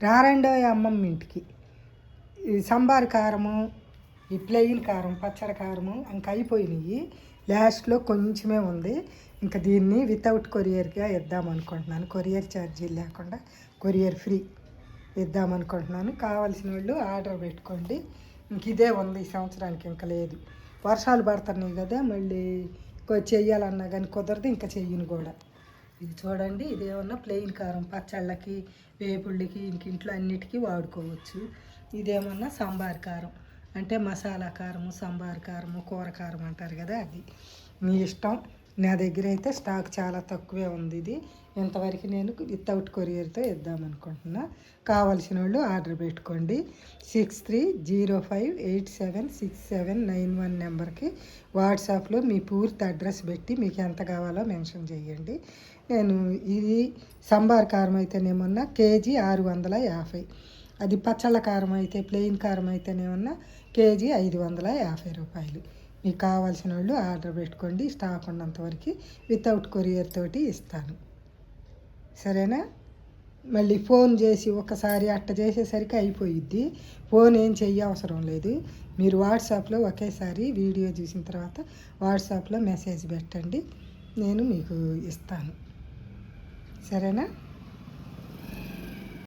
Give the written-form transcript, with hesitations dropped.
రారండో అమ్మమ్మ ఇంటికి. ఈ సాంబార్ కారము, ఈ ప్లెయిన్ కారం, పచ్చడి కారము ఇంకా అయిపోయినాయి. లాస్ట్లో కొంచెమే ఉంది. ఇంకా దీన్ని వితౌట్ కొరియర్గా ఇద్దామనుకుంటున్నాను. కొరియర్ ఛార్జీలు లేకుండా కొరియర్ ఫ్రీ ఇద్దామనుకుంటున్నాను. కావాల్సిన వాళ్ళు ఆర్డర్ పెట్టుకోండి. ఇంక ఇదే ఉంది ఈ సంవత్సరానికి, ఇంకా లేదు. వర్షాలు పడుతున్నాయి కదా, మళ్ళీ చెయ్యాలన్నా కానీ కుదరదు, ఇంకా చెయ్యను కూడా. ఇది చూడండి, ఇదేమన్నా ప్లెయిన్ కారం పచ్చళ్ళకి, వేపుళ్ళకి, ఇంక ఇంట్లో అన్నిటికీ వాడుకోవచ్చు. ఇదేమన్నా సాంబార్ కారం, అంటే మసాలా కారము, సాంబార్ కారము, కూర కారం అంటారు కదా, అది మీ ఇష్టం. నా దగ్గర అయితే స్టాక్ చాలా తక్కువే ఉంది. ఇది ఇంతవరకు నేను వితౌట్ కొరియర్తో ఇద్దామనుకుంటున్నా. కావాల్సిన వాళ్ళు ఆర్డర్ పెట్టుకోండి. 6305876791 నెంబర్కి వాట్సాప్లో మీ పూర్తి అడ్రస్ పెట్టి మీకు ఎంత కావాలో మెన్షన్ చేయండి. నేను ఇది సాంబార్ కారం అయితేనేమన్నా కేజీ 650. అది పచ్చళ్ళ కారం అయితే, ప్లెయిన్ కారం అయితేనేమన్నా కేజీ 550 రూపాయలు. మీకు కావాల్సిన వాళ్ళు ఆర్డర్ పెట్టుకోండి. స్టాక్ ఉన్నంతవరకు వితౌట్ కొరియర్ తోటి ఇస్తాను, సరేనా? మళ్ళీ ఫోన్ చేసి ఒకసారి అట్ట చేసేసరికి అయిపోయిద్ది. ఫోన్ ఏం అవసరం లేదు. మీరు వాట్సాప్లో ఒకేసారి వీడియో చూసిన తర్వాత వాట్సాప్లో మెసేజ్ పెట్టండి, నేను మీకు ఇస్తాను, సరేనా?